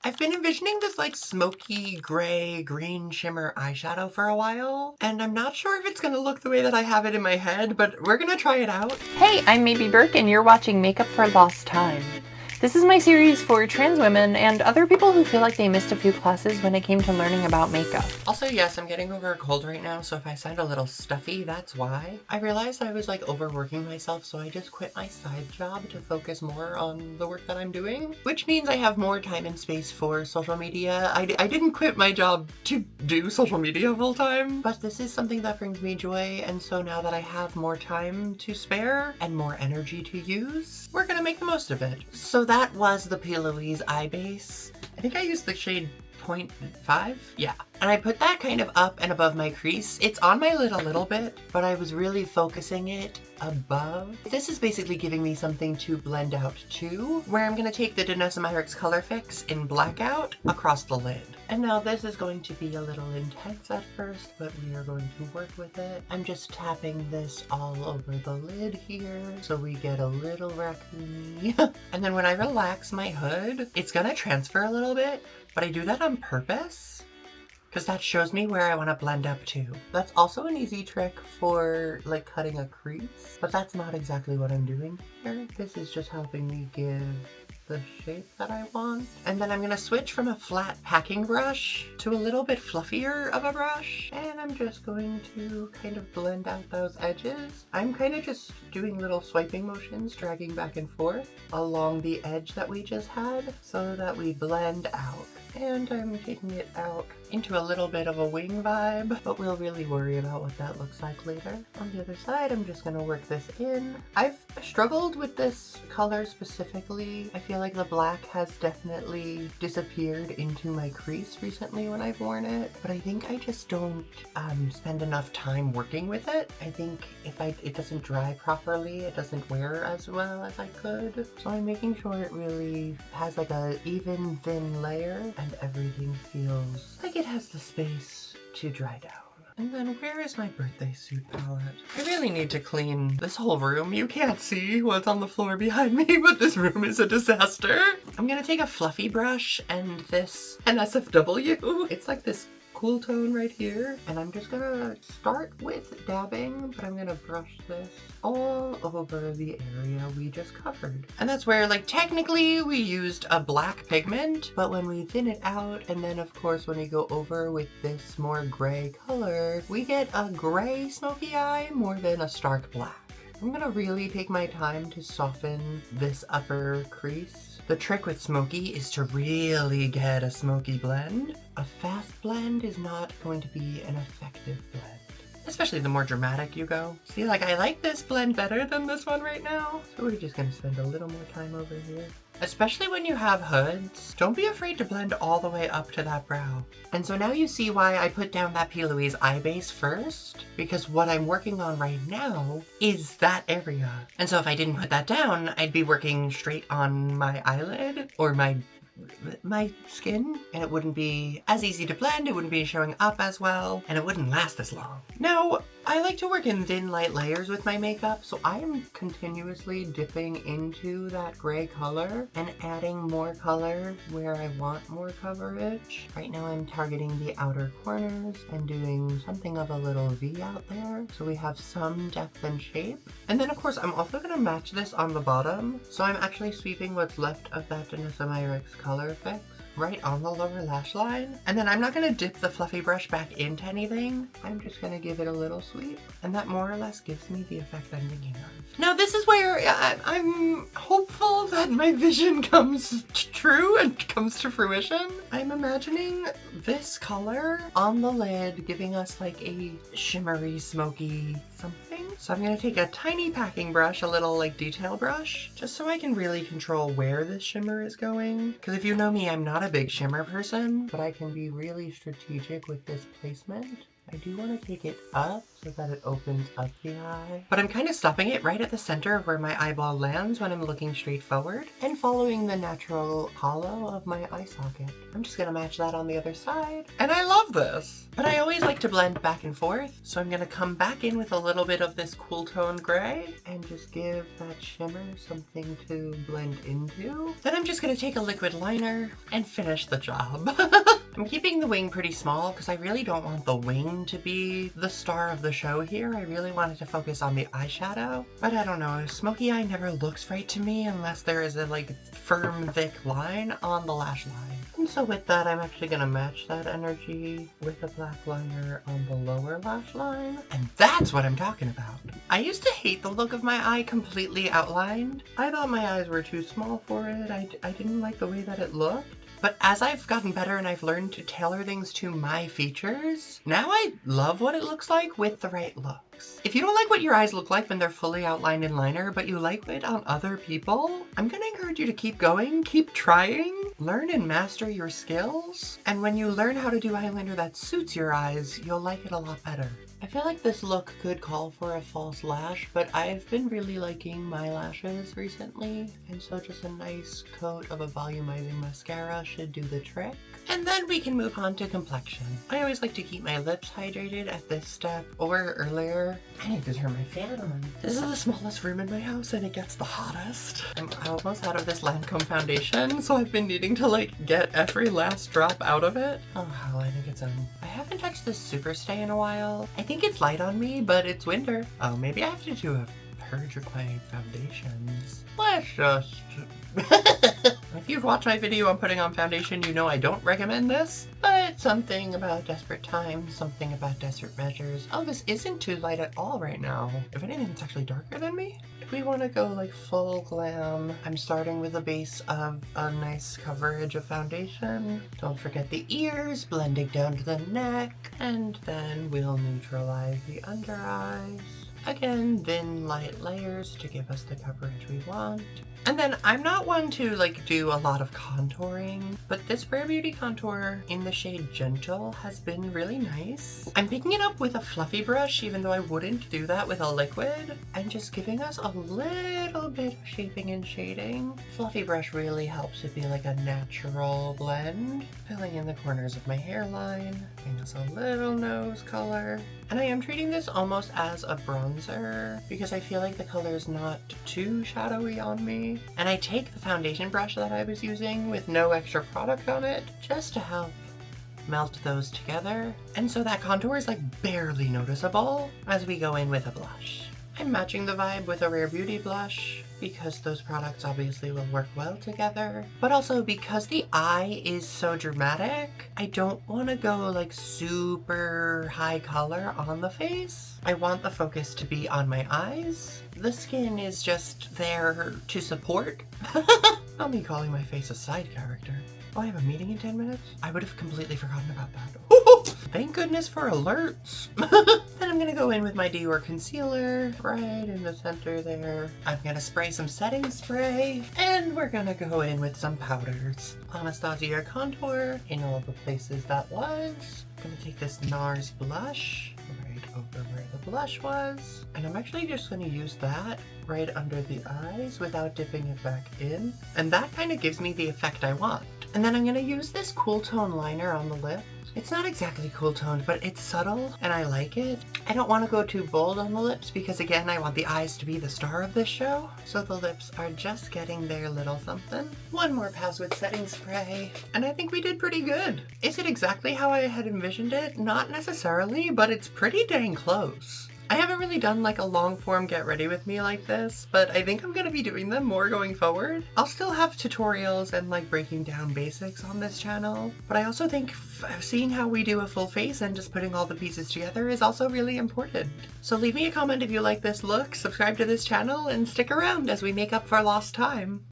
I've been envisioning this like smoky gray green shimmer eyeshadow for a while, and I'm not sure if it's gonna look the way that I have it in my head, but we're gonna try it out. Hey, I'm maybe Burke and you're watching Makeup for Lost Time. This is my series for trans women and other people who feel like they missed a few classes when it came to learning about makeup. Also, yes, I'm getting over a cold right now, so if I sound a little stuffy, that's why. I realized I was like overworking myself, so I just quit my side job to focus more on the work that I'm doing, which means I have more time and space for social media. I didn't quit my job to do social media full time, but this is something that brings me joy, and so now that I have more time to spare and more energy to use, we're gonna make the most of it. So that was the Louise Eye Base. I think I used the shade 0.5? Yeah. And I put that kind of up and above my crease. It's on my lid a little bit, but I was really focusing it above. This is basically giving me something to blend out to, where I'm going to take the Danessa Myricks Colorfix in Blackout across the lid. And now this is going to be a little intense at first, but we are going to work with it. I'm just tapping this all over the lid here, so we get a little raccoony. And then when I relax my hood, it's going to transfer a little bit, but I do that on purpose because that shows me where I want to blend up to. That's also an easy trick for like cutting a crease, but that's not exactly what I'm doing here. This is just helping me give the shape that I want. And then I'm gonna switch from a flat packing brush to a little bit fluffier of a brush, and I'm just going to kind of blend out those edges. I'm kind of just doing little swiping motions, dragging back and forth along the edge that we just had so that we blend out. And I'm taking it out into a little bit of a wing vibe, but we'll really worry about what that looks like later. On the other side, I'm just gonna work this in. I've struggled with this color specifically. I feel like the black has definitely disappeared into my crease recently when I've worn it, but I think I just don't spend enough time working with it. I think if it doesn't dry properly, it doesn't wear as well as I could. So I'm making sure it really has like a even thin layer and everything feels like it has the space to dry down. And then where is my birthday suit palette? I really need to clean this whole room. You can't see what's on the floor behind me, but this room is a disaster. I'm gonna take a fluffy brush and this NSFW. It's like this cool tone right here, and I'm just gonna start with dabbing, but I'm gonna brush this all over the area we just covered. And that's where, like, technically we used a black pigment, but when we thin it out, and then of course when we go over with this more gray color, we get a gray smoky eye more than a stark black. I'm gonna really take my time to soften this upper crease. The trick with smoky is to really get a smoky blend. A fast blend is not going to be an effective blend, especially the more dramatic you go. See, like, I like this blend better than this one right now, so we're just gonna spend a little more time over here. Especially when you have hoods, don't be afraid to blend all the way up to that brow. And so now you see why I put down that Louise Eye Base first, because what I'm working on right now is that area. And so if I didn't put that down, I'd be working straight on my eyelid or my skin, and it wouldn't be as easy to blend, it wouldn't be showing up as well, and it wouldn't last as long. Now, I like to work in thin, light layers with my makeup, so I am continuously dipping into that gray color and adding more color where I want more coverage. Right now I'm targeting the outer corners and doing something of a little V out there, so we have some depth and shape. And then of course I'm also going to match this on the bottom, so I'm actually sweeping what's left of that Danessa Myricks Colorfix right on the lower lash line. And then I'm not going to dip the fluffy brush back into anything. I'm just going to give it a little sweep. And that more or less gives me the effect I'm thinking of. Now this is where I'm hopeful that my vision comes true and comes to fruition. I'm imagining this color on the lid giving us like a shimmery, smoky something. So I'm going to take a tiny packing brush, a little like detail brush, just so I can really control where this shimmer is going. Because if you know me, I'm not a big shimmer person, but I can be really strategic with this placement. I do want to take it up so that it opens up the eye. But I'm kind of stopping it right at the center of where my eyeball lands when I'm looking straight forward and following the natural hollow of my eye socket. I'm just going to match that on the other side. And I love this! But I always like to blend back and forth, so I'm going to come back in with a little bit of this cool tone gray and just give that shimmer something to blend into. Then I'm just going to take a liquid liner and finish the job. I'm keeping the wing pretty small because I really don't want the wing to be the star of the show here. I really wanted to focus on the eyeshadow, but I don't know. Smoky eye never looks right to me unless there is a like firm, thick line on the lash line. And so with that, I'm actually going to match that energy with a black liner on the lower lash line. And that's what I'm talking about. I used to hate the look of my eye completely outlined. I thought my eyes were too small for it. I didn't like the way that it looked. But as I've gotten better and I've learned to tailor things to my features, now I love what it looks like with the right looks. If you don't like what your eyes look like when they're fully outlined in liner, but you like it on other people, I'm gonna encourage you to keep going, keep trying, learn and master your skills. And when you learn how to do eyeliner that suits your eyes, you'll like it a lot better. I feel like this look could call for a false lash, but I've been really liking my lashes recently, and so just a nice coat of a volumizing mascara should do the trick. And then we can move on to complexion. I always like to keep my lips hydrated at this step or earlier. I need to turn my fan on. This is the smallest room in my house and it gets the hottest. I'm almost out of this Lancome foundation, so I've been needing to like get every last drop out of it. Oh hell, I think it's I haven't touched this SuperStay in a while. I think it's light on me, but it's winter. Oh, maybe I have to do a purge with my foundations. Let's just... If you've watched my video on putting on foundation, you know I don't recommend this, but something about desperate times, something about desperate measures. Oh, this isn't too light at all right now. If anything, it's actually darker than me. If we want to go like full glam, I'm starting with a base of a nice coverage of foundation. Don't forget the ears, blending down to the neck, and then we'll neutralize the under eyes. Again, thin, light layers to give us the coverage we want. And then I'm not one to like do a lot of contouring, but this Rare Beauty contour in the shade Gentle has been really nice. I'm picking it up with a fluffy brush, even though I wouldn't do that with a liquid, and just giving us a little bit of shaping and shading. Fluffy brush really helps it be like a natural blend. Filling in the corners of my hairline, giving us a little nose color. And I am treating this almost as a bronzer because I feel like the color is not too shadowy on me. And I take the foundation brush that I was using with no extra product on it just to help melt those together. And so that contour is like barely noticeable as we go in with a blush. I'm matching the vibe with a Rare Beauty blush because those products obviously will work well together, but also because the eye is so dramatic, I don't want to go like super high color on the face. I want the focus to be on my eyes. The skin is just there to support. Not me calling my face a side character. Oh, I have a meeting in 10 minutes? I would have completely forgotten about that. Thank goodness for alerts. Then I'm gonna go in with my Dior concealer right in the center there. I'm gonna spray some setting spray, and we're gonna go in with some powders. Anastasia contour in all the places that was. I'm gonna take this Nars Blush right over where the blush was, and I'm actually just gonna use that right under the eyes without dipping it back in, and that kind of gives me the effect I want. And then I'm gonna use this cool tone liner on the lip. It's not exactly cool toned, but it's subtle and I like it. I don't want to go too bold on the lips because again, I want the eyes to be the star of this show. So the lips are just getting their little something. One more pass with setting spray, and I think we did pretty good. Is it exactly how I had envisioned it? Not necessarily, but it's pretty dang close. I haven't really done like a long form get ready with me like this, but I think I'm gonna be doing them more going forward. I'll still have tutorials and like breaking down basics on this channel, but I also think seeing how we do a full face and just putting all the pieces together is also really important. So leave me a comment if you like this look, subscribe to this channel, and stick around as we make up for lost time.